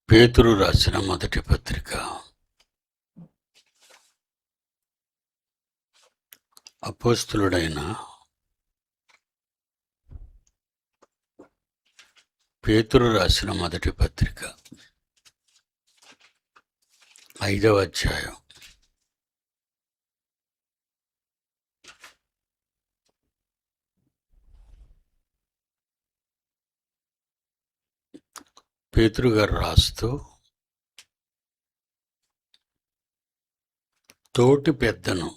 పేతురు రాసిన మొదటి పత్రిక. అపోస్తులుడైన పేతురు రాసిన మొదటి పత్రిక 5వ అధ్యాయం. పేతురు గారు రాస్తూ, తోటి పెద్దను,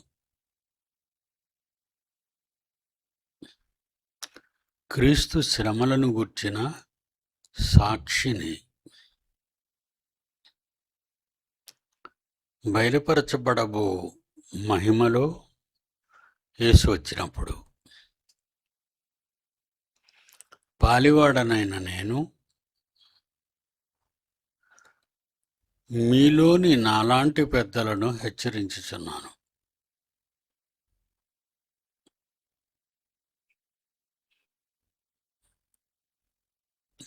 క్రీస్తు శ్రమలను గూర్చిన సాక్షిని, బయలుపరచబడబో మహిమలో యేసు వచ్చినప్పుడు పాలివాడనైన నేను మీలోని నాలాంటి పెద్దలను హెచ్చరించుచున్నాను.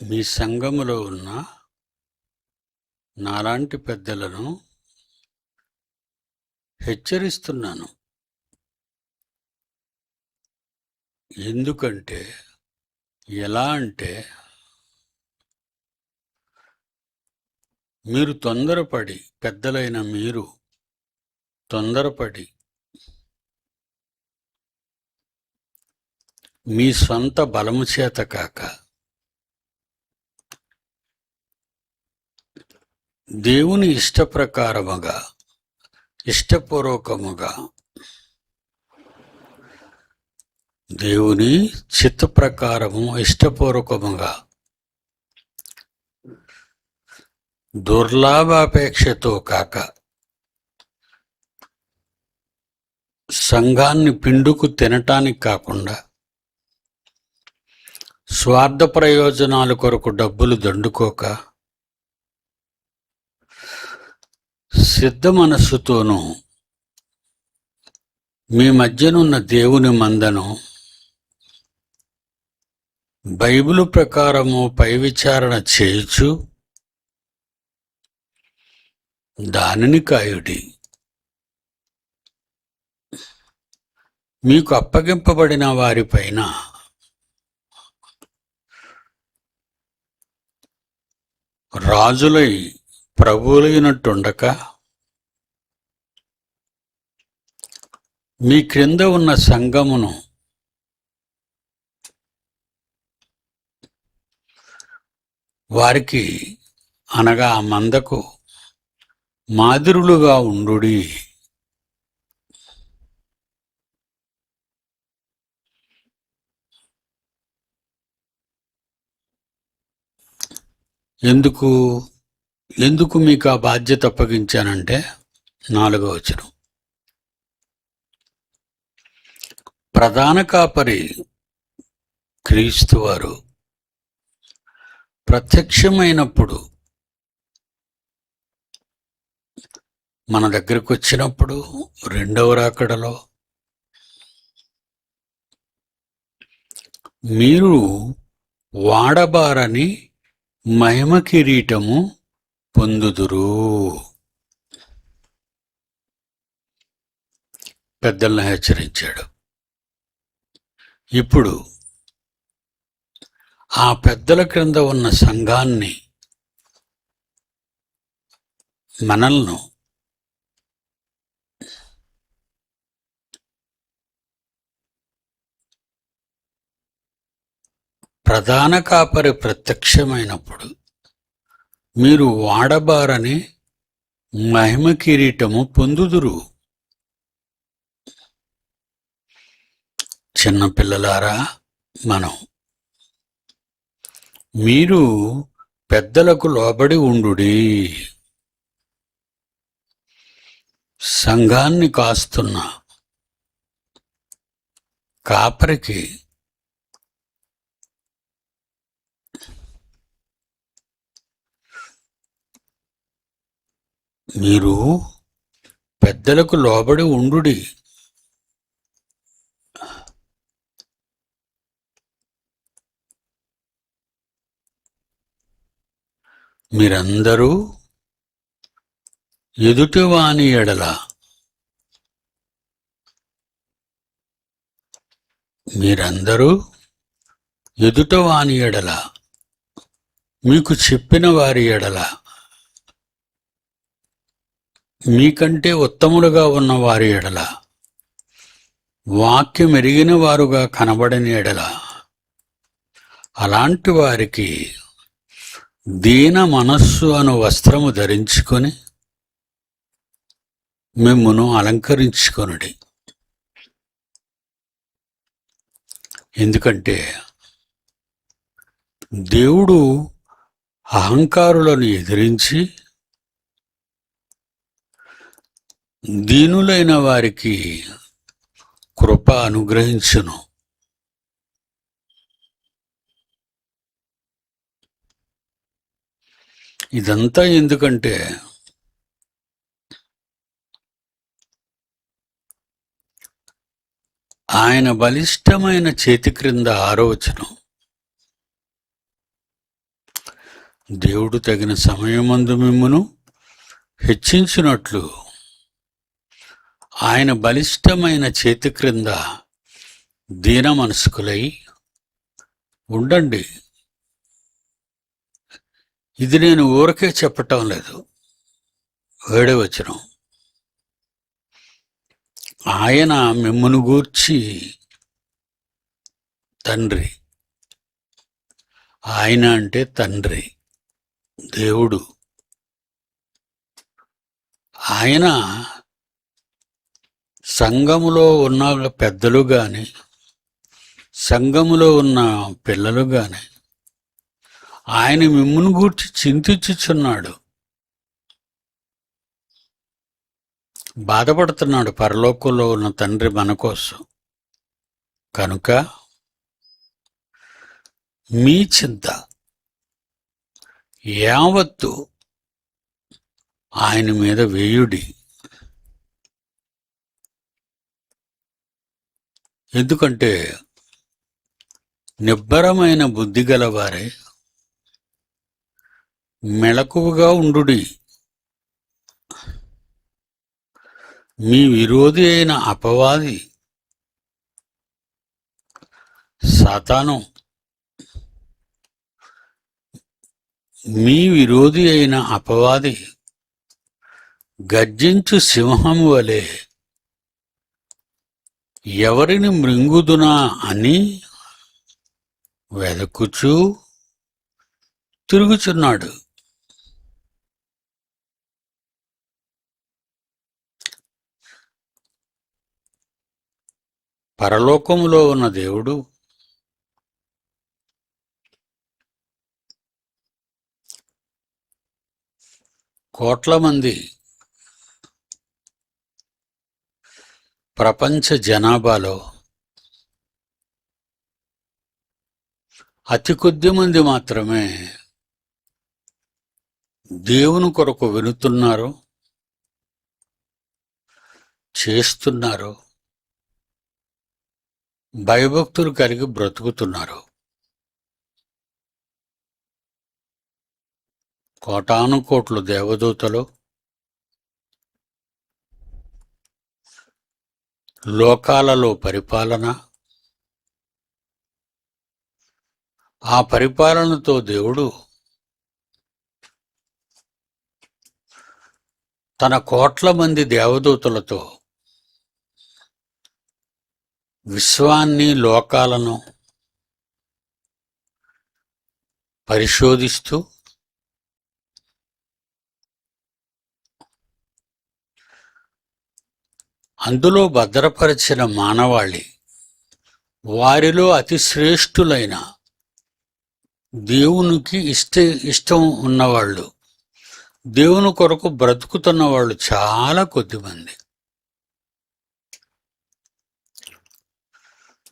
మీ సంఘములో ఉన్న నాలాంటి పెద్దలను హెచ్చరిస్తున్నాను. ఎందుకంటే ఎలా అంటే, మీరు తొందరపడి, పెద్దలైన మీరు తొందరపడి మీ సొంత బలము చేత కాక దేవుని ఇష్టప్రకారముగా, ఇష్టపూర్వకముగా, దేవుని చిత్త ప్రకారము ఇష్టపూర్వకముగా, దుర్లాభాపేక్షతో కాక సంఘాన్ని పిండుకు తినటానికి కాకుండా స్వార్థ ప్రయోజనాల కొరకు డబ్బులు దండుకోక సిద్ధ మనస్సుతోనూ మీ మధ్యనున్న దేవుని మందను బైబిలు ప్రకారము పై విచారణ చేయుచు దానిని కాయుడి. మీకు అప్పగింపబడిన వారిపైన రాజులై ప్రభువులైనట్టుండక మీ క్రింద ఉన్న సంఘమును వారికి, అనగా ఆ మందకు మాదిరులుగా ఉండుడి. ఎందుకు మీకు ఆ బాధ్యత అప్పగించానంటే, 4వ వచనం, ప్రధాన కాపరి క్రీస్తు వారు ప్రత్యక్షమైనప్పుడు, మన దగ్గరకు వచ్చినప్పుడు, 2వ రాకడలో మీరు వాడబారని మహిమ కిరీటము పొందుదురు. పెద్దలను హెచ్చరించాడు. ఇప్పుడు ఆ పెద్దల క్రింద ఉన్న సంఘాన్ని, మనల్ని ప్రధాన కాపరి ప్రత్యక్షమైనప్పుడు మీరు వాడబారని మహిమ కిరీటము పొందుదురు. చిన్నపిల్లలారా, మీరు పెద్దలకు లోబడి ఉండుడి. సంఘాన్ని కాస్తున్న కాపరికి మీరు పెద్దలకు లోబడి ఉండుడి. మీరందరూ ఎదుటివాని ఎడల మీకు చెప్పిన వారి ఎడల మీకంటే ఉత్తములుగా ఉన్న వారి ఎడల వాక్యం ఎరిగిన వారుగా కనబడని ఎడల అలాంటి వారికి దీన మనస్సు అను వస్త్రము ధరించుకొని మిమ్మును అలంకరించుకొనుడి. ఎందుకంటే దేవుడు అహంకారులను ఎదిరించి దీనులైన వారికి కృప అనుగ్రహించును. ఇదంతా ఎందుకంటే ఆయన బలిష్టమైన చేతి క్రింద 6వ వచనం, దేవుడు తగిన సమయమందు మిమ్మును హెచ్చించినట్లు ఆయన బలిష్టమైన చేతి క్రింద దీన మనస్కులై ఉండండి. ఇది నేను ఊరకే చెప్పటం లేదు. 7వ వచనం, ఆయన మిమ్మును గూర్చి తండ్రి. ఆయన అంటే తండ్రి, దేవుడు. ఆయన సంఘములో ఉన్న పెద్దలు గాని సంఘములో ఉన్న పిల్లలు గాని ఆయన మిమ్మును గూర్చి చింతించుచున్నాడు, బాధపడుతున్నాడు. పరలోకంలో ఉన్న తండ్రి మన కోసం. కనుక మీ చింత యావత్తు ఆయన మీద వేయుడి. ఎందుకంటే నిబ్బరమైన బుద్ధి గలవారే మెలకువగా ఉండుడి. మీ విరోధి అయిన అపవాది సాతాను గర్జించు సింహము వలె ఎవరిని మృంగుదునా అని వెదకుచూ తిరుగుచున్నాడు. పరలోకములో ఉన్న దేవుడు కోట్ల మంది ప్రపంచ జనాభాలో అతి కొద్ది మంది మాత్రమే దేవుని కొరకు వినుతున్నారు, చేస్తున్నారు, భయభక్తులు కలిగి బ్రతుకుతున్నారు. కోటాను కోట్లు దేవదూతలు లోకాలలో పరిపాలన, ఆ పరిపాలనతో దేవుడు తన కోట్ల మంది దేవదూతలతో విశ్వాన్ని, లోకాలను పరిశోధిస్తూ అందులో భద్రపరిచిన మానవాళి, వారిలో అతి శ్రేష్ఠులైన దేవునికి ఇష్టం ఉన్నవాళ్ళు, దేవుని కొరకు బ్రతుకుతున్న వాళ్ళు చాలా కొద్దిమంది.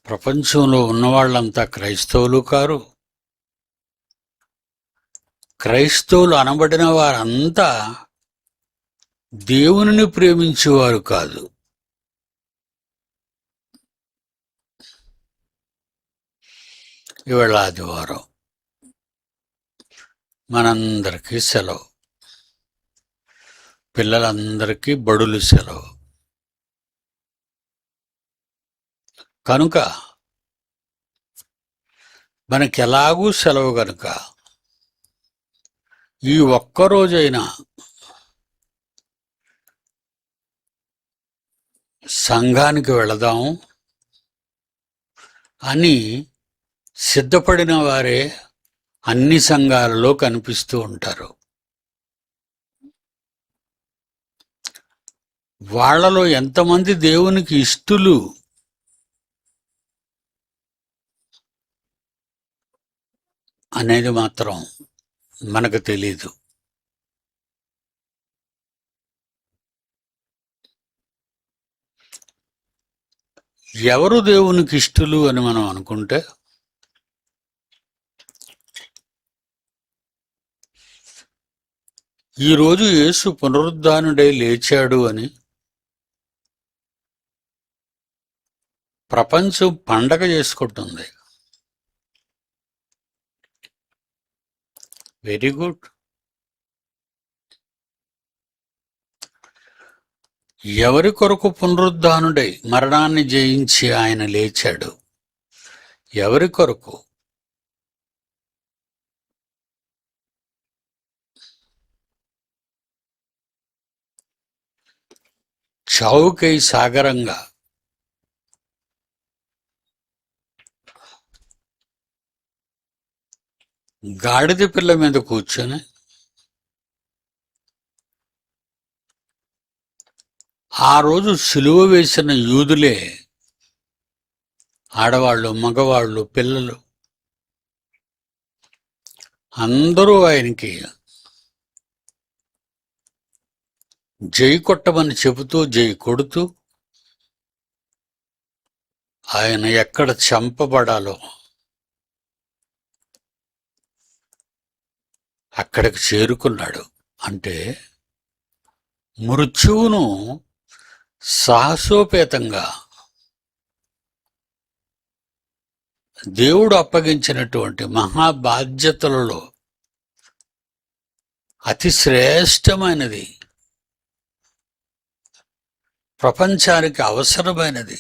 ప్రపంచంలో ఉన్నవాళ్ళంతా క్రైస్తవులు కారు. క్రైస్తవులు అనబడిన వారంతా దేవునిని ప్రేమించేవారు కాదు. ఇవాళ ఆదివారం మనందరికీ సెలవు, పిల్లలందరికీ బడులు సెలవు. కనుక మనకెలాగూ సెలవు కనుక ఈ ఒక్కరోజైనా సంఘానికి వెళదాం అని సిద్ధపడిన వారే అన్ని సంఘాలలో కనిపిస్తూ ఉంటారు. వాళ్లలో ఎంతమంది దేవునికి ఇష్టలు అనేది మాత్రం మనకు తెలీదు. ఎవరు దేవునికి ఇష్టలు అని మనం అనుకుంటే ఈరోజు యేసు పునరుద్ధానుడై లేచాడు అని ప్రపంచం పండగ చేసుకుంటుంది. Very good. ఎవరి కొరకు పునరుద్ధానుడై మరణాన్ని జయించి ఆయన లేచాడు? ఎవరి కొరకు? చావుకై సాగరంగా గాడిద పిల్ల మీద కూర్చొని ఆ రోజు సిలువ వేసిన యూదులే, ఆడవాళ్ళు, మగవాళ్ళు, పిల్లలు అందరూ ఆయనకి జై కొట్టమని చెబుతూ, జై కొడుతూ ఆయన ఎక్కడ చంపబడాలో అక్కడికి చేరుకున్నాడు. అంటే మృత్యువును సాహసోపేతంగా దేవుడు అప్పగించినటువంటి మహాబాధ్యతలలో అతి శ్రేష్టమైనది, ప్రపంచానికి అవసరమైనది,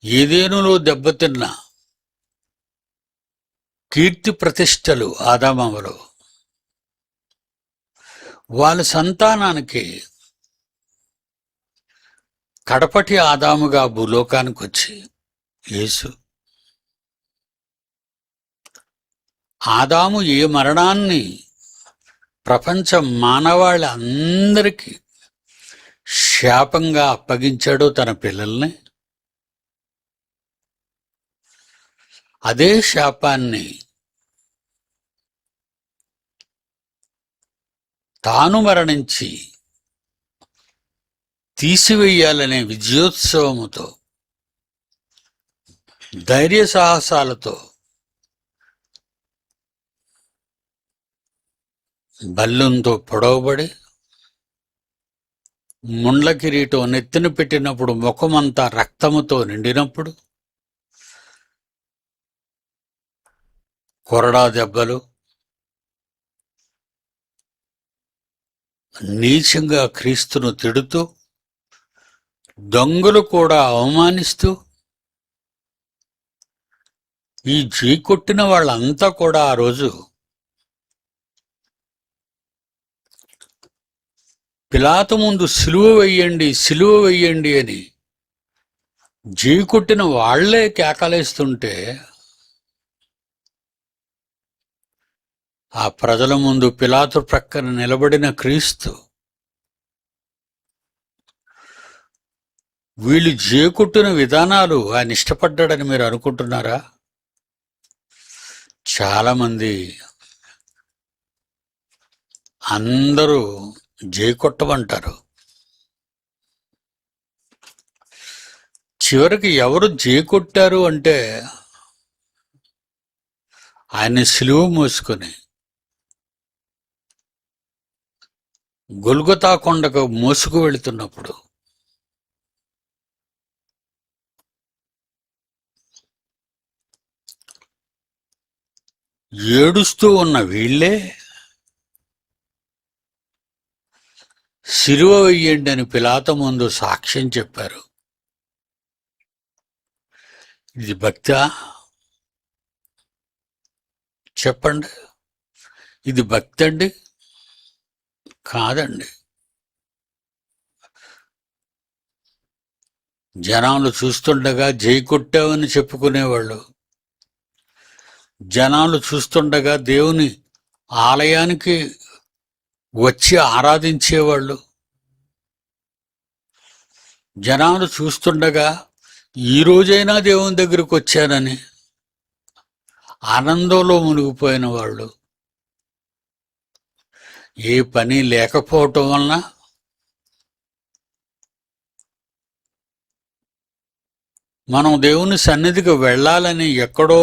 ఏదేనులో దెబ్బతిన్న కీర్తి ప్రతిష్టలు ఆదామవలో వాళ్ళ సంతానానికి కడపటి ఆదాముగా భూలోకానికి వచ్చి యేసు, ఆదాము ఏ మరణాన్ని ప్రపంచ మానవాళి అందరికీ శాపంగా అప్పగించాడో తన పిల్లల్ని, అదే శాపాన్ని తాను మరణించి తీసివేయాలనే విజయోత్సవముతో, ధైర్య సాహసాలతో బల్లెంతో పొడవబడి ముండ్ల కిరీటం నెత్తిన పెట్టినప్పుడు ముఖమంతా రక్తముతో నిండినప్పుడు, కొరడా దెబ్బలు, నీచంగా క్రీస్తును తిడుతూ, దొంగలు కూడా అవమానిస్తూ, ఈ కొట్టిన వాళ్ళంతా కూడా ఆ రోజు పిలాతు ముందు సిలువ వెయ్యండి, సిలువ వెయ్యండి అని కొట్టిన వాళ్లే కేకలేస్తుంటే, ఆ ప్రజల ముందు పిలాతు ప్రక్కన నిలబడిన క్రీస్తు వీళ్ళు కొట్టిన విధానాలు ఆయన ఇష్టపడ్డాడని మీరు అనుకుంటున్నారా? చాలామంది అందరూ కొట్టమంటారు. చివరికి ఎవరు కొట్టారు అంటే ఆయన సిలువ మోసుకొని గొల్గొతా కొండకు మోసుకు వెళుతున్నప్పుడు ఏడుస్తూ ఉన్న వీళ్ళే సిలువ వెయ్యండి అని పిలాతు ముందు సాక్ష్యం చెప్పారు. ఇది భక్తా? చెప్పండి, ఇది భక్తి అండి? కాదండి. జనాలు చూస్తుండగా జై కొట్టావని చెప్పుకునేవాళ్ళు, జనాలు చూస్తుండగా దేవుని ఆలయానికి వచ్చి ఆరాధించేవాళ్ళు, జనాలు చూస్తుండగా ఈ రోజైనా దేవుని దగ్గరికి వచ్చానని ఆనందంలో మునిగిపోయిన వాళ్ళు, ఏ పని లేకపోవటం వలన మనం దేవుని సన్నిధికి వెళ్ళాలని ఎక్కడో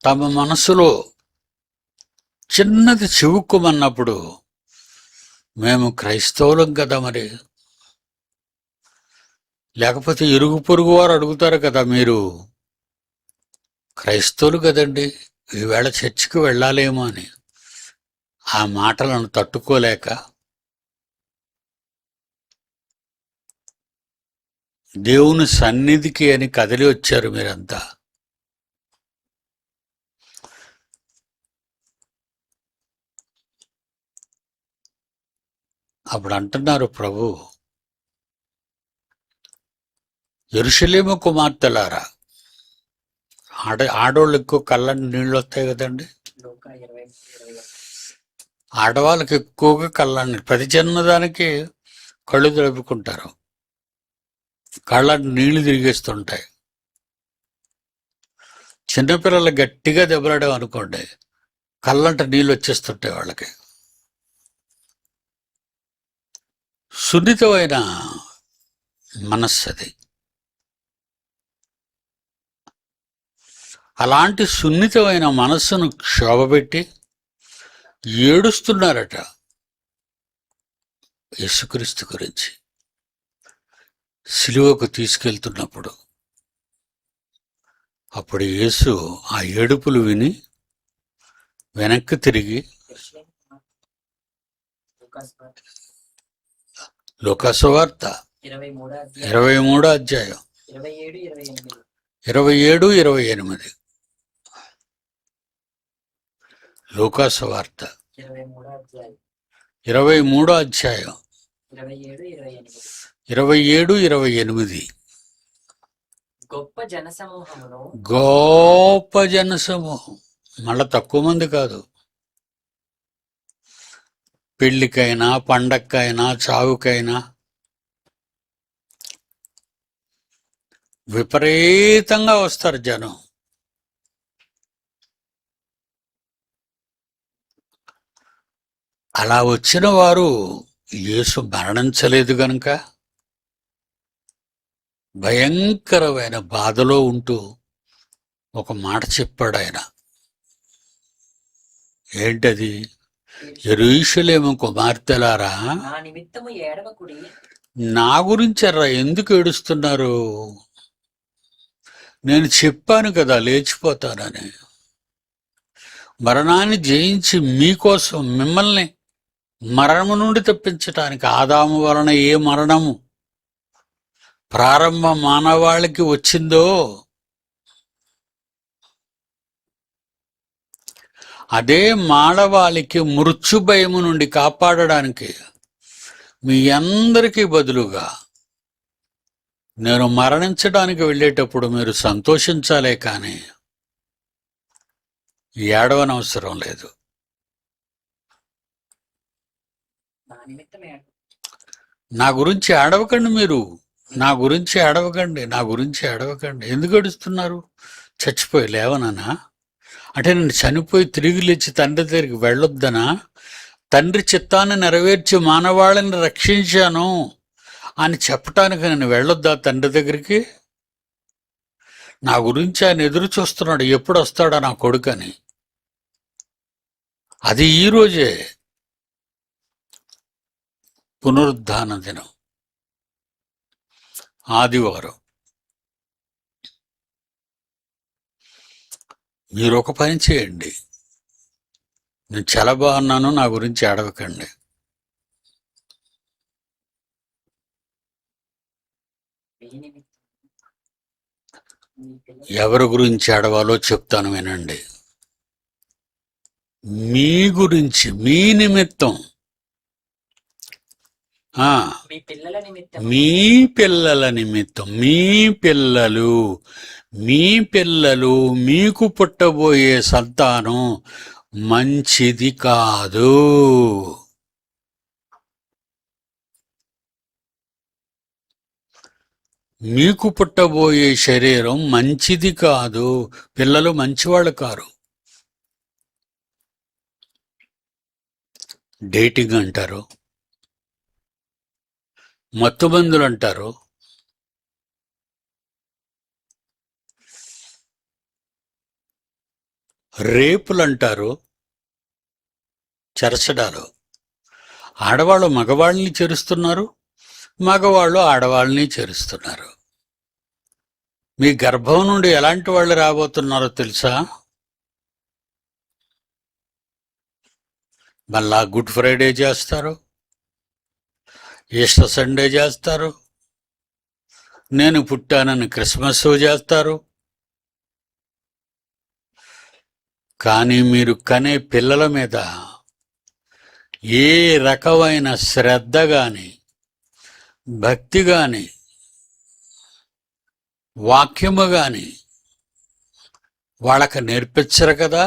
తమ మనసులో చిన్నది చివుక్కుమన్నప్పుడు, మేము క్రైస్తవులం కదా మరి, లేకపోతే ఇరుగు పొరుగు వారు అడుగుతారు కదా, మీరు క్రైస్తవులు కదండి, ఈవేళ చర్చికి వెళ్ళాలేమో అని. ఆ మాటలను తట్టుకోలేక దేవుని సన్నిధికి అని కదిలి వచ్చారు మీరంతా. అప్పుడు అంటున్నారు ప్రభు, యెరూషలేము కుమార్తెలారా, ఆడవాళ్ళు ఎక్కువ కళ్ళని నీళ్ళు వస్తాయి కదండి, ఆడవాళ్ళకి ఎక్కువగా కళ్ళని, ప్రతి చిన్నదానికి కళ్ళు తడుపుకుంటారు, కళ్ళని నీళ్లు తిరిగేస్తుంటాయి. చిన్నపిల్లలు గట్టిగా దెబ్బలాడాం అనుకోండి, కళ్ళంట నీళ్ళు వచ్చేస్తుంటాయి వాళ్ళకి. సున్నితమైన మనస్సు అది. అలాంటి సున్నితమైన మనస్సును క్షోభపెట్టి ఏడుస్తున్నారట యేసుక్రీస్తు గురించి. సిలువకు తీసుకెళ్తున్నప్పుడు అప్పుడు యేసు ఆ ఏడుపులు విని వెనక్కి తిరిగి, లోకాసువార్త 23వ అధ్యాయం 27-28, లోకాసువార్త 23వ అధ్యాయం 27-28. గొప్ప జనసమూహం, మళ్ళా తక్కువ మంది కాదు. పెళ్లికైనా పండక్కైనా చావుకైనా విపరీతంగా వస్తారు జనం. అలా వచ్చిన వారు యేసు మరణించలేదు గనుక భయంకరమైన బాధలో ఉంటూ ఒక మాట చెప్పాడు ఆయన. ఏంటది? యెరూషలేము కుమార్తెలారా, నా గురించరా ఎందుకు ఏడుస్తున్నారు? నేను చెప్పాను కదా లేచిపోతానని. మరణాన్ని జయించి మీకోసం, మిమ్మల్ని మరణము నుండి తప్పించటానికి, ఆదాము వలన ఏ మరణము ప్రారంభ మానవాళికి వచ్చిందో అదే మానవాళికి మృత్యు భయము నుండి కాపాడడానికి మీ అందరికీ బదులుగా నేను మరణించడానికి వెళ్ళేటప్పుడు మీరు సంతోషించాలే కానీ ఏడవనవసరం లేదు. నా గురించి ఏడవకండి, మీరు నా గురించి ఏడవకండి, నా గురించి ఏడవకండి. ఎందుకు ఏడుస్తున్నారు? చచ్చిపోయి లేవనన్నా? అంటే నేను చనిపోయి తిరిగి లేచి తండ్రి దగ్గరికి వెళ్ళొద్దనా? తండ్రి చిత్తాన్ని నెరవేర్చి మానవాళిని రక్షించాను అని చెప్పటానికి నేను వెళ్ళొద్దా తండ్రి దగ్గరికి? నా గురించి ఆయన ఎదురు చూస్తున్నాడు, ఎప్పుడు వస్తాడా నా కొడుకని. అది ఈరోజే పునరుద్ధాన దినం, ఆదివారం. మీరు ఒక పని చేయండి, నేను చాలా బాగున్నాను, నా గురించి అడగకండి. ఎవరి గురించి అడవాలో చెప్తాను వినండి. మీ గురించి, మీ నిమిత్తం, మీ పిల్లల నిమిత్తం, మీ పిల్లలు మీకు పుట్టబోయే సంతానం మంచిది కాదు. మీకు పుట్టబోయే శరీరం మంచిది కాదు. పిల్లలు మంచివాళ్ళు కారు. డేటింగ్ అంటారు, మత్తుమందులు అంటారు, రేపులు అంటారు, చెరచడాలు. ఆడవాళ్ళు మగవాళ్ళని చెరుస్తున్నారు, మగవాళ్ళు ఆడవాళ్ళని చెరుస్తున్నారు. మీ గర్భం నుండి ఎలాంటి వాళ్ళు రాబోతున్నారో తెలుసా? మళ్ళా గుడ్ ఫ్రైడే చేస్తారు, ఈస్టర్ సండే చేస్తారు, నేను పుట్టానని క్రిస్మస్ చేస్తారు. కానీ మీరు కనే పిల్లల మీద ఏ రకమైన శ్రద్ధ గాని, భక్తి గాని, వాక్యము గాని వాళ్ళకి నేర్పించరు కదా.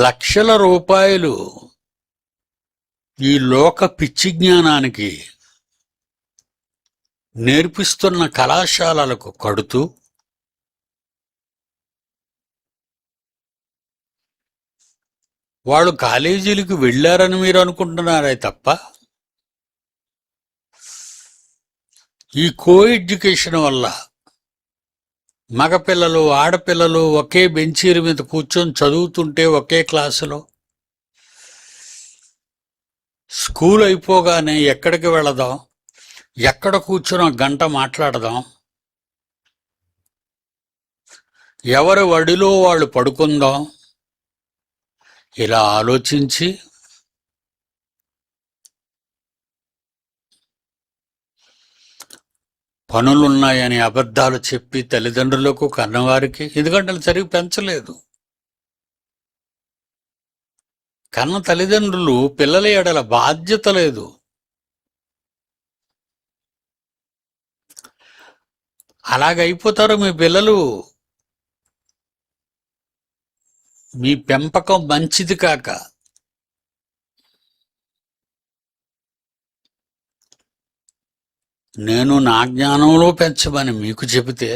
లక్షల రూపాయలు ఈ లోక పిచ్చి జ్ఞానానికి నేర్పిస్తున్న కళాశాలలకు కడుతూ వాళ్ళు కాలేజీలకు వెళ్ళారని మీరు అనుకుంటున్నారే తప్ప, ఈ కో ఎడ్యుకేషన్ వల్ల మగపిల్లలు ఆడపిల్లలు ఒకే బెంచీల మీద కూర్చొని చదువుతుంటే ఒకే క్లాసులో, స్కూల్ అయిపోగానే ఎక్కడికి వెళదాం, ఎక్కడ కూర్చొని గంట మాట్లాడదాం, ఎవరి వడిలో వాళ్ళు పడుకుందాం, ఇలా ఆలోచించి పనులున్నాయని అబద్ధాలు చెప్పి తల్లిదండ్రులకు, కన్నవారికి, ఎందుకంటే సరిగ్గా పెంచలేదు. కన్న తల్లిదండ్రులు పిల్లల ఎడల బాధ్యత లేదు. అలాగైపోతారు మీ పిల్లలు. మీ పెంపకం మంచిది కాక. నేను నా జ్ఞానంలో పెంచమని మీకు చెబితే,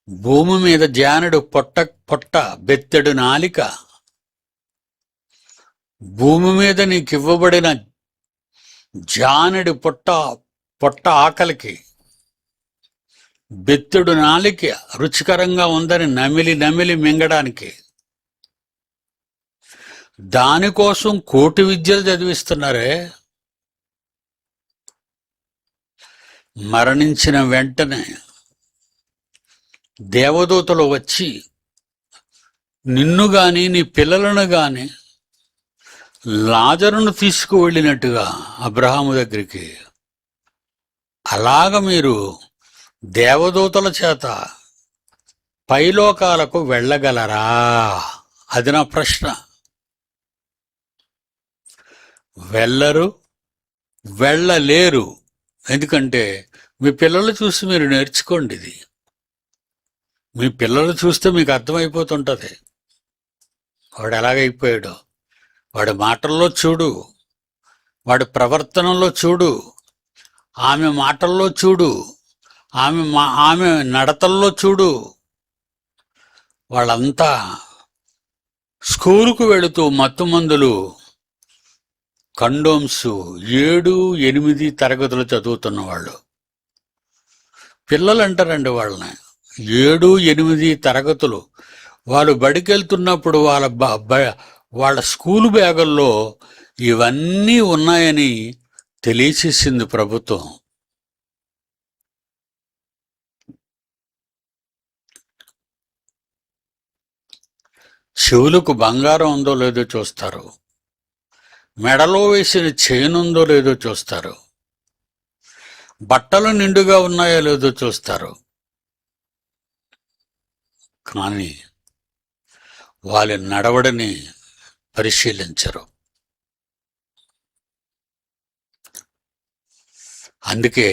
భూమి మీద జానుడు పొట్ట బెత్తెడు నాలిక, భూమి మీద నీకు ఇవ్వబడిన జానుడి పొట్ట ఆకలికి, బెత్తెడు నాలిక రుచికరంగా ఉందని నమిలి నమిలి మింగడానికి, దానికోసం కోటి విద్యలు చదివిస్తున్నారే. మరణించిన వెంటనే దేవదూతలు వచ్చి నిన్ను గాని నీ పిల్లలను గాని లాజరును తీసుకువెళ్ళినట్టుగా అబ్రహాము దగ్గరికి, అలాగ మీరు దేవదూతల చేత పైలోకాలకు వెళ్ళగలరా? అది నా ప్రశ్న. వెళ్ళరు, వెళ్ళలేరు. ఎందుకంటే మీ పిల్లలు చూసి మీరు నేర్చుకోండి. ఇది మీ పిల్లలు చూస్తే మీకు అర్థమైపోతుంటుంది వాడు ఎలాగైపోయాడో. వాడి మాటల్లో చూడు, వాడి ప్రవర్తనలో చూడు, ఆమె మాటల్లో చూడు, ఆమె నడతల్లో చూడు. వాళ్ళంతా స్కూలుకు వెళుతూ మత్తుమందులు, కండోమ్స్ 7, 8 తరగతులు చదువుతున్న వాళ్ళు పిల్లలు అంటారండి. వాళ్ళని 7, 8 తరగతులు వాళ్ళు బడికెళ్తున్నప్పుడు వాళ్ళ స్కూలు బ్యాగుల్లో ఇవన్నీ ఉన్నాయని తెలియచేసింది ప్రభుత్వం. చెవులకు బంగారం ఉందో లేదో చూస్తారు, మెడలో వేసిన చైన్ ఉందో లేదో చూస్తారు, బట్టలు నిండుగా ఉన్నాయో లేదో చూస్తారు. కానీ వాళ్ళ నడవడిని పరిశీలించరు. అందుకే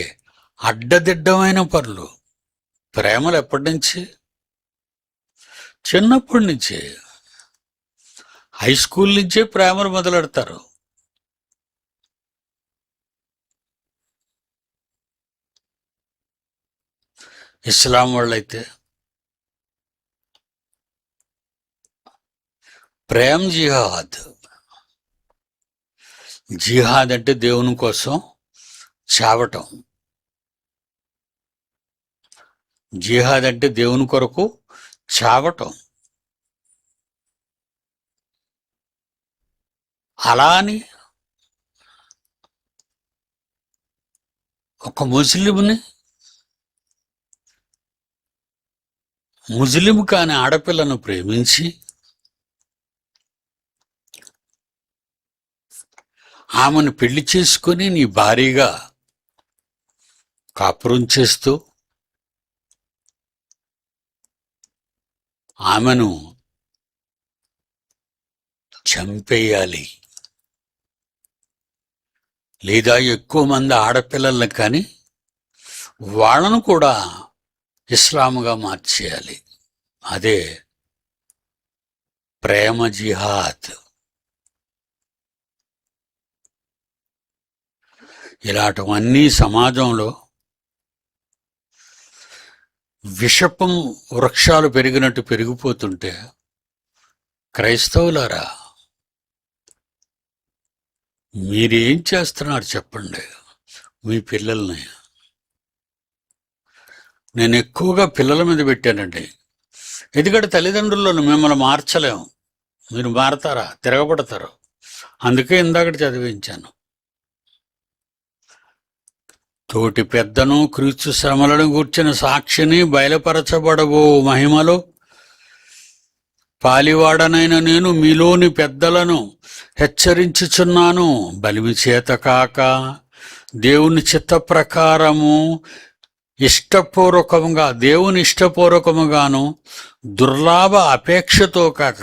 అడ్డదిడ్డమైన పనులు. ప్రేమలు ఎప్పటి నుంచి? చిన్నప్పటి నుంచే, హై స్కూల్ నుంచే ప్రేమలు మొదలెడతారు. ఇస్లాం వాళ్ళైతే ప్రేమ్ జిహాద్. జిహాద్ అంటే దేవుని కోసం చావటం. జిహాద్ అంటే దేవుని కొరకు చావటం. అలా అని ఒక ముస్లిం కాని ఆడపిల్లను ప్రేమించి ఆమెను పెళ్లి చేసుకొని నీ భారీగా కాపురం చేస్తూ ఆమెను చంపేయాలి, లేదా ఎక్కువ మంది ఆడపిల్లలను కానీ వాళ్ళను కూడా ఇస్లాముగా మార్చేయాలి. అదే ప్రేమ జిహాద్. ఇలాంటివన్నీ సమాజంలో విషపం వృక్షాలు పెరిగినట్టు పెరిగిపోతుంటే, క్రైస్తవులారా మీరేం చేస్తున్నారు చెప్పండి మీ పిల్లల్ని? నేను ఎక్కువగా పిల్లల మీద పెట్టానండి. ఎందుకంటే తల్లిదండ్రులను మిమ్మల్ని మార్చలేము. మీరు మారతారా? తిరగబడతారు. అందుకే ఇందాకటి చదివించాను. తోటి పెద్దను క్రీస్తు శ్రమలను గూర్చిన సాక్షిని బయలుపరచబడబో మహిమలో పాలివాడనైన నేను మీలోని పెద్దలను హెచ్చరించుచున్నాను. బలిమి చేత కాక దేవుని చిత్త ప్రకారము దేవుని ఇష్టపూర్వకముగాను దుర్లాభ అపేక్షతో కాక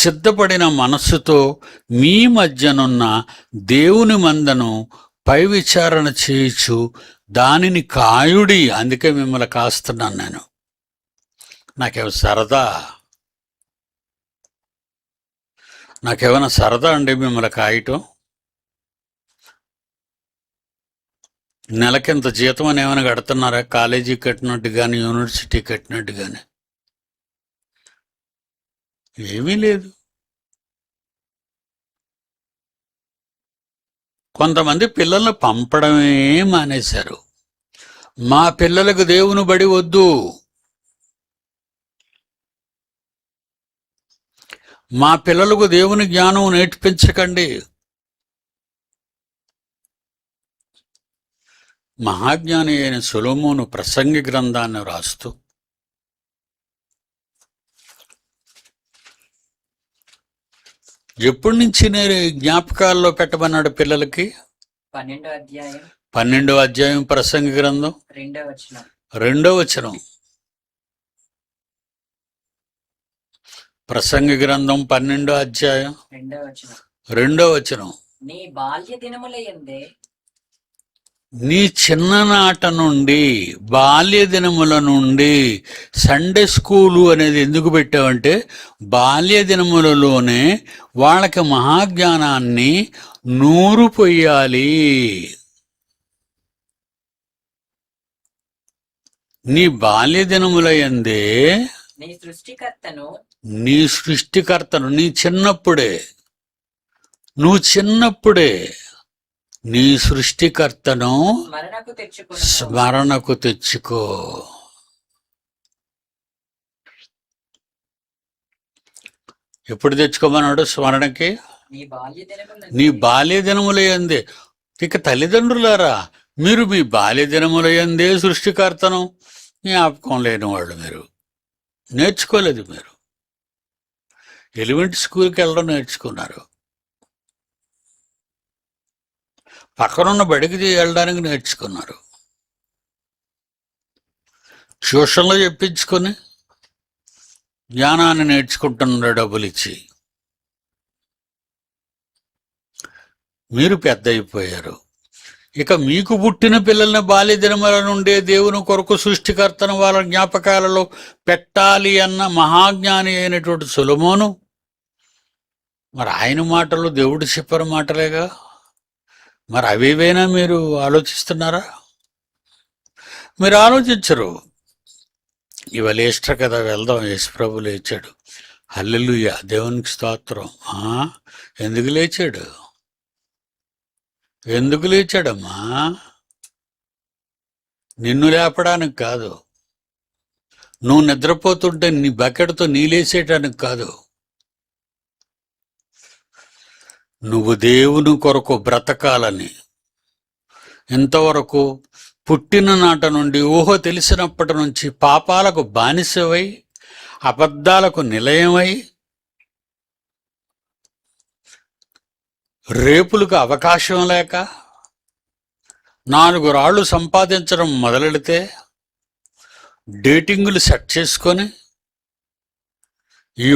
సిద్ధపడిన మనస్సుతో మీ మధ్యనున్న దేవుని మందను పై విచారణ చేయొచ్చు దానిని కాయుడి. అందుకే మిమ్మల్ని కాస్తున్నాను నేను. నాకేమైనా సరదా అండి మిమ్మల్ని కాయటం? నెలకింత జీతం అని ఏమైనా కడుతున్నారా? కాలేజీ కట్టినట్టు కానీ యూనివర్సిటీ కట్టినట్టు కానీ ఏమీ లేదు. కొంతమంది పిల్లల్ని పంపడమే మానేశారు. మా పిల్లలకు దేవుని బడి వద్దు, మా పిల్లలకు దేవుని జ్ఞానం నేర్పించకండి. మహాజ్ఞాని అయిన సొలొమోను ప్రసంగి గ్రంథాన్ని రాస్తూ ఎప్పటి నుంచి నేను జ్ఞాపకాల్లో పెట్టమన్నాడు పిల్లలకి? 12వ అధ్యాయం ప్రసంగి గ్రంథం 2వ వచనం. ప్రసంగి గ్రంథం 12వ అధ్యాయం 2వ వచనం. నీ చిన్ననాట నుండి, బాల్య దినముల నుండి. సండే స్కూలు అనేది ఎందుకు పెట్టావంటే బాల్య దినములలోనే వాళ్ళకి మహాజ్ఞానాన్ని నూరు పొయ్యాలి. నీ బాల్య దినముల యందే నీ సృష్టికర్తను నువ్వు చిన్నప్పుడే నీ సృష్టికర్తను స్మరణకు తెచ్చుకో. ఎప్పుడు తెచ్చుకోమన్నాడు స్మరణకి? నీ బాల్య దినములయందే. ఇక తల్లిదండ్రులారా, మీరు మీ బాల్య దినములయందే సృష్టికర్తను జ్ఞాపకం లేని వాళ్ళు. మీరు నేర్చుకోలేదు. మీరు ఎలిమెంటరీ స్కూల్కి వెళ్ళడం నేర్చుకున్నారు, పక్కనున్న బడికి వెళ్ళడానికి నేర్చుకున్నారు, ట్యూషన్లో చెప్పించుకొని జ్ఞానాన్ని నేర్చుకుంటున్నారు డబ్బులు ఇచ్చి. మీరు పెద్ద అయిపోయారు. ఇక మీకు పుట్టిన పిల్లల్ని బాల్యదినముల నుండే దేవుని కొరకు సృష్టికర్తను వాళ్ళ జ్ఞాపకాలలో పెట్టాలి అన్న మహాజ్ఞాని అయినటువంటి సొలొమోను, మరి ఆయన మాటలు దేవుడు చెప్పిన మాటలేగా, మరి అవేవైనా మీరు ఆలోచిస్తున్నారా? మీరు ఆలోచించరు. ఇవాళ ఈస్టర్ కదా, వెళ్దాం, యేసుప్రభు లేచాడు, హల్లెలూయా, దేవునికి స్తోత్రం. ఎందుకు లేచాడు? ఎందుకు లేచాడమ్మా? నిన్ను లేపడానికి కాదు, నువ్వు నిద్రపోతుంటే నీ బకెట్తో నీలేసేయటానికి కాదు, నువ్వు దేవుని కొరకు బ్రతకాలని. ఇంతవరకు పుట్టిన నాట నుండి ఊహ తెలిసినప్పటి నుంచి పాపాలకు బానిసవై, అబద్ధాలకు నిలయమై, రేపులకు అవకాశం లేక 4 రాళ్ళు సంపాదించడం మొదలెడితే డేటింగులు సెట్ చేసుకొని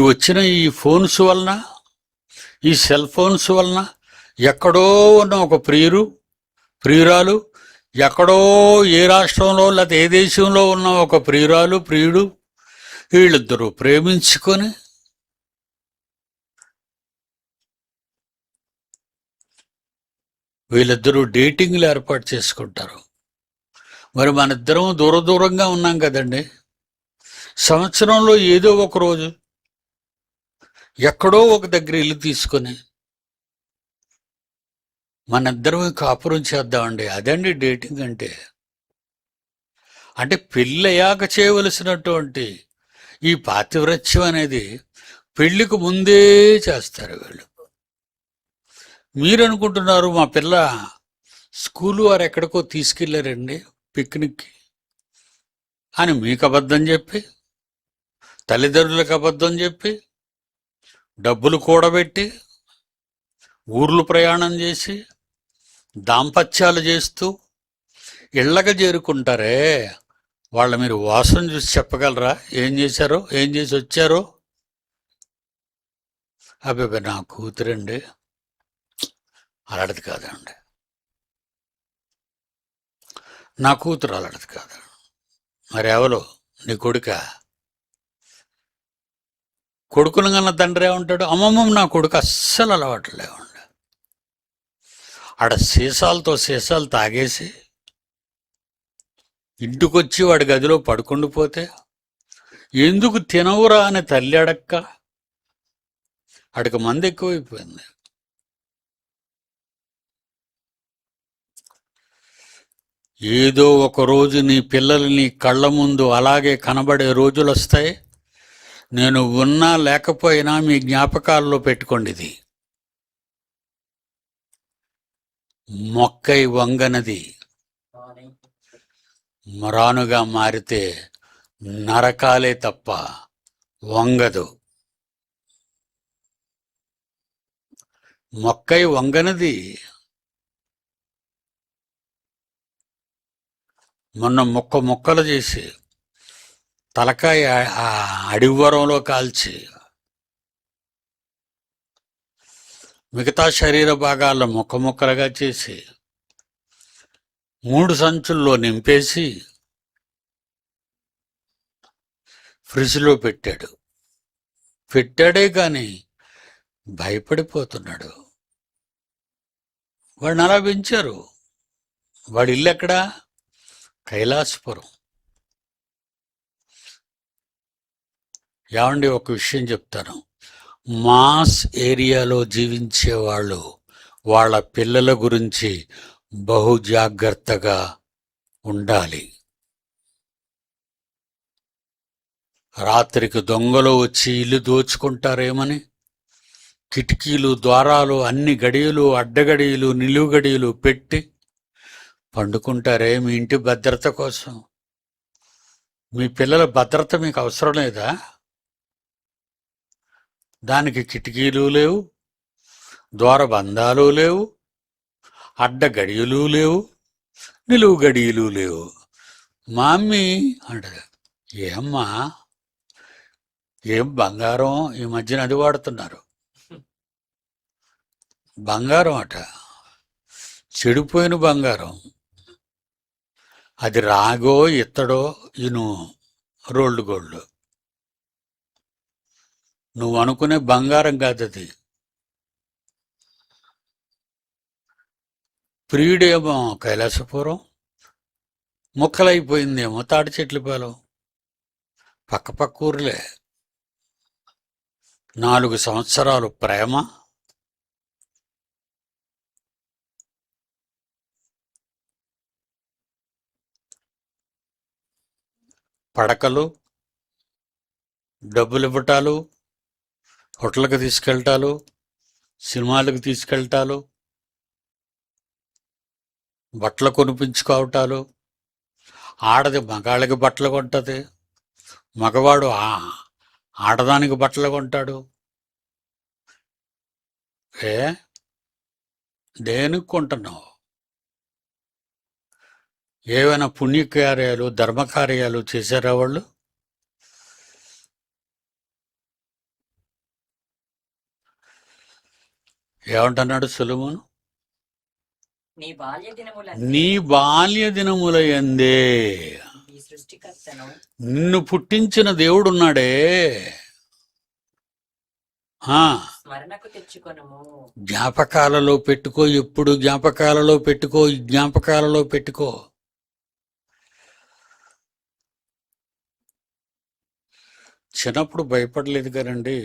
వచ్చిన ఈ ఫోన్స్ వలన, ఈ సెల్ ఫోన్స్ వలన ఎక్కడో ఉన్న ఒక ప్రియురాలు, ఎక్కడో ఏ రాష్ట్రంలో లేకపోతే ఏ దేశంలో ఉన్న ఒక ప్రియుడు, వీళ్ళిద్దరూ ప్రేమించుకొని వీళ్ళిద్దరూ డేటింగ్లు ఏర్పాటు చేసుకుంటారు. మరి మన ఇద్దరం దూరంగా ఉన్నాం కదండి. సంవత్సరంలో ఏదో ఒక రోజు ఎక్కడో ఒక దగ్గర ఇల్లు తీసుకొని మన ఇద్దరం కాపురం చేద్దామండి. అదండి డేటింగ్ అంటే. అంటే పెళ్ళయ్యాక చేయవలసినటువంటి ఈ పాతివ్రత్యం అనేది పెళ్లికి ముందే చేస్తారు వీళ్ళు. మీరు అనుకుంటున్నారు మా పిల్ల స్కూలు వారు ఎక్కడికో తీసుకెళ్ళారండి పిక్నిక్కి అని మీకు అబద్ధం చెప్పి, తల్లిదండ్రులకు అబద్ధం చెప్పి, డబ్బులు కూడబెట్టి, ఊర్లు ప్రయాణం చేసి, దాంపత్యాలు చేస్తూ ఇళ్ళకి చేరుకుంటారే, వాళ్ళ మీరు వాసన చూసి చెప్పగలరా ఏం చేశారో, ఏం చేసి వచ్చారో? అబ్బాయి నా కూతురండి, అలాంటిది కాదండి, నా కూతురు అలాంటిది కాదు. మరి ఎవరు నీ కొడుకును కన్నా తండ్రి ఏమంటాడు? అమ్మమ్మ నా కొడుకు అస్సలు అలవాటు లేవండి, ఆడ సీసాలు తాగేసి ఇంటికొచ్చి వాడి గదిలో పడుకుండిపోతే ఎందుకు తినవురా అని తల్లి అడక్క, ఆడికి మంది ఎక్కువైపోయింది. ఏదో ఒక రోజు నీ పిల్లలు నీ కళ్ళ ముందు అలాగే కనబడే రోజులు వస్తాయి. నేను ఉన్నా లేకపోయినా మీ జ్ఞాపకాల్లో పెట్టుకోండి. ఇది మొక్కై వంగనది మరానుగా మారితే నరకాలే తప్ప వంగదు. మొక్కై వంగనది. మొన్న ముక్కలు చేసి తలకాయ అడివరంలో కాల్చి మిగతా శరీర భాగాల్లో ముక్కలుగా చేసి 3 సంచుల్లో నింపేసి ఫ్రిడ్జ్లో పెట్టాడే కానీ భయపడిపోతున్నాడు. వాడిని అలా పెంచారు. వాడి ఇల్లు ఎక్కడా? కైలాసపురం. ఏమండి, ఒక విషయం చెప్తాను. మాస్ ఏరియాలో జీవించే వాళ్ళు వాళ్ళ పిల్లల గురించి బహు జాగ్రత్తగా ఉండాలి. రాత్రికి దొంగలు వచ్చి ఇల్లు దోచుకుంటారేమని కిటికీలు, ద్వారాలు, అన్ని గడియలు, అడ్డగడియలు, నిలువు గడియలు పెట్టి పండుకుంటారే మీ ఇంటి భద్రత కోసం. మీ పిల్లల భద్రత మీకు అవసరం లేదా? దానికి కిటికీలు లేవు, ద్వారబంధాలు లేవు, అడ్డ గడియలు లేవు, నిలువు గడియలు లేవు. మా అమ్మి అంటది, ఏమ్మా ఏం బంగారం, ఈ మధ్యన అది వాడుతున్నారు బంగారం అట, చెడిపోయిన బంగారం, అది రాగో ఇత్తడో ఇను రోల్డ్ గోల్డ్, నువ్వు అనుకునే బంగారం కాదు అది. ప్రియుడేమో కైలాసపురం, ముక్కలైపోయిందేమో తాటి చెట్లపాలెం, పక్క ఊర్లే. 4 సంవత్సరాలు ప్రేమ, పడకలు, డబ్బులు ఇవ్వటాలు, హోటల్కి తీసుకెళ్తాలు, సినిమాలకు తీసుకెళ్తాలు, బట్టలు కొనిపించుకోవటాలు. ఆడది మగాళ్ళకి బట్టలు కొంటది, మగవాడు ఆడదానికి బట్టలు కొంటాడు. ఏ దేనికి కొంటున్నావు? ఏవైనా పుణ్యకార్యాలు ధర్మకార్యాలు చేశారా వాళ్ళు? ఏమంటున్నాడు సొలొమోను? నీ బాల్య దినముల యందే నిన్ను పుట్టించిన దేవుడున్నాడే, జ్ఞాపకాలలో పెట్టుకో, ఎప్పుడు జ్ఞాపకాలలో పెట్టుకో, జ్ఞాపకాలలో పెట్టుకో. చిన్నప్పుడు భయపడలేదు కదండి,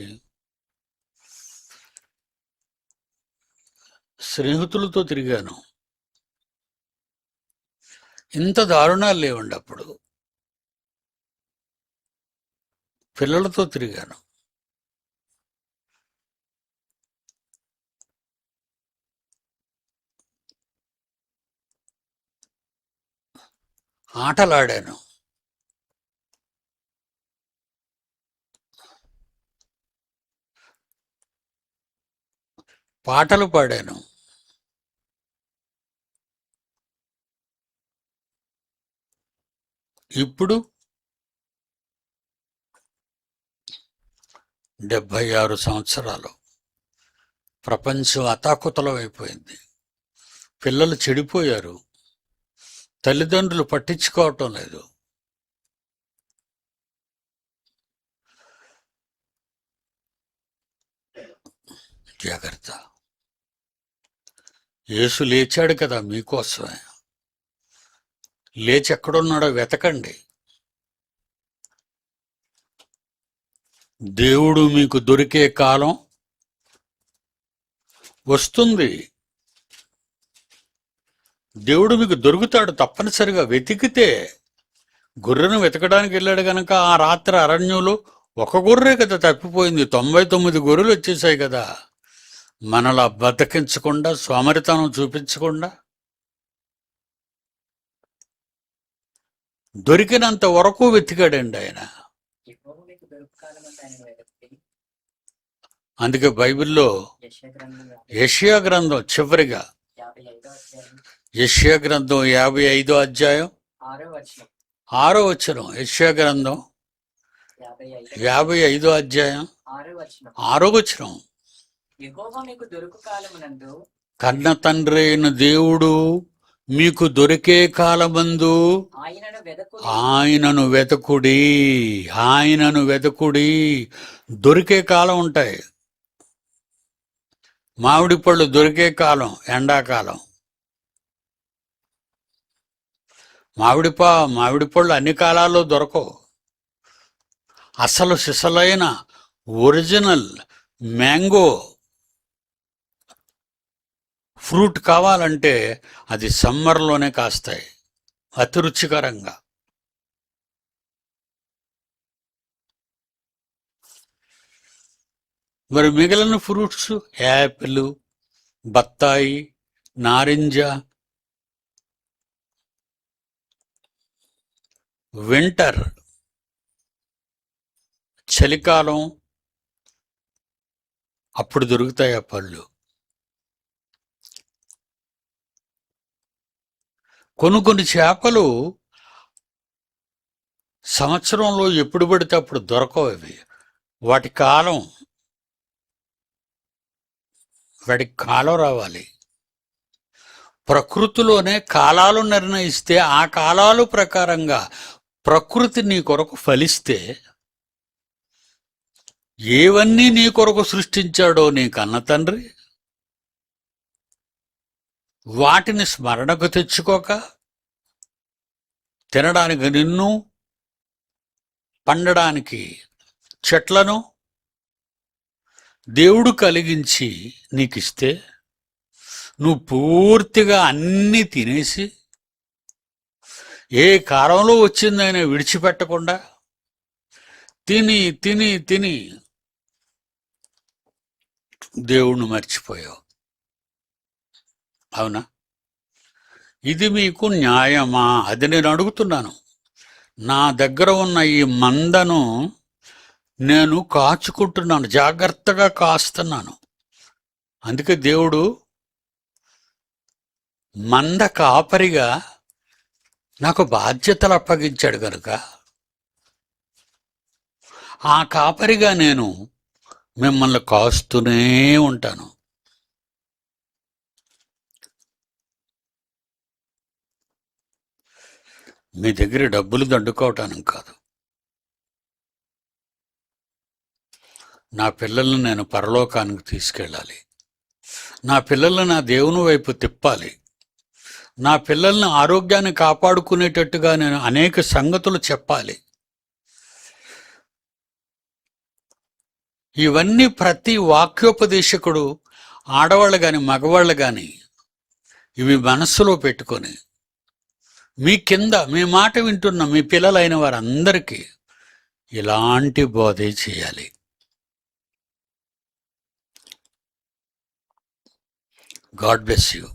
స్నేహితులతో తిరిగాను, ఇంత దారుణాలు లేవండి. అప్పుడు పిల్లలతో తిరిగాను, ఆటలాడాను, పాటలు పాడాను. ఇప్పుడు 76 సంవత్సరాలు, ప్రపంచం అతాకుతలం అయిపోయింది, పిల్లలు చెడిపోయారు, తల్లిదండ్రులు పట్టించుకోవటం లేదు. జాగ్రత్త. యేసు లేచాడు కదా మీకోసమే, లేచి ఎక్కడున్నాడో వెతకండి. దేవుడు మీకు దొరికే కాలం వస్తుంది, దేవుడు మీకు దొరుకుతాడు తప్పనిసరిగా వెతికితే. గొర్రెను వెతకడానికి వెళ్ళాడు గనక ఆ రాత్రి అరణ్యంలో ఒక గొర్రె కదా తప్పిపోయింది, 99 గొర్రెలు వచ్చేసాయి కదా. మనలా బతికించకుండా, సోమరితనం చూపించకుండా, దొరికినంత వరకు వెతికాడండి ఆయన. అందుకే బైబిల్లో యెషయా గ్రంథం చివరిగా, యెషయా గ్రంథం 55వ అధ్యాయం 6వ వచనం, యెషయా గ్రంథం 55వ అధ్యాయం 6వ వచనం, కన్న తండ్రి అయిన దేవుడు మీకు దొరికే కాలమందు ఆయనను వెతకుడి, ఆయనను వెతకుడి. దొరికే కాలం ఉంటాయి. మామిడి పళ్ళు దొరికే కాలం ఎండాకాలం. మామిడి పళ్ళు అన్ని కాలాల్లో దొరకవు. అసలు సిసలైన ఒరిజినల్ మ్యాంగో ఫ్రూట్ కావాలంటే అది సమ్మర్లోనే కాస్తాయి, అతి రుచికరంగా. మరి మిగిలిన ఫ్రూట్స్ యాపిల్, బత్తాయి, నారింజ వింటర్, చలికాలం, అప్పుడు దొరుకుతాయి ఆ పళ్ళు. కొన్ని చేపలు సంవత్సరంలో ఎప్పుడు పడితే అప్పుడు దొరకవు. అవి వాటి కాలం వాటికి కాలం రావాలి. ప్రకృతిలోనే కాలాలు నిర్ణయిస్తే ఆ కాలాలు ప్రకారంగా ప్రకృతి నీ కొరకు ఫలిస్తే, ఏవన్నీ నీ కొరకు సృష్టించాడో నీ కన్న తండ్రి వాటిని స్మరణకు తెచ్చుకోక తినడానికి నిన్ను, పండడానికి చెట్లను దేవుడు కలిగించి నీకిస్తే, నువ్వు పూర్తిగా అన్నీ తినేసి ఏ కాలంలో వచ్చిందైనా విడిచిపెట్టకుండా తిని తిని తిని దేవుణ్ణి మర్చిపోయావు. అవునా? ఇది మీకు న్యాయమా? అది నేను అడుగుతున్నాను. నా దగ్గర ఉన్న ఈ మందను నేను కాచుకుంటున్నాను, జాగ్రత్తగా కాస్తున్నాను. అందుకే దేవుడు మంద కాపరిగా నాకు బాధ్యతలు అప్పగించాడు కనుక ఆ కాపరిగా నేను మిమ్మల్ని కాస్తూనే ఉంటాను. మీ దగ్గర డబ్బులు దండుకోవటానికి కాదు. నా పిల్లల్ని నేను పరలోకానికి తీసుకెళ్ళాలి. నా పిల్లల్ని నా దేవుని వైపు తిప్పాలి. నా పిల్లల్ని ఆరోగ్యాన్ని కాపాడుకునేటట్టుగా నేను అనేక సంగతులు చెప్పాలి. ఇవన్నీ ప్రతి వాక్యోపదేశకుడు, ఆడవాళ్ళు కానీ మగవాళ్ళు కానీ ఇవి మనస్సులో పెట్టుకొని మీ కింద మీ మాట వింటున్న మీ పిల్లలైన వారందరికీ ఇలాంటి బోధే చేయాలి. God bless you.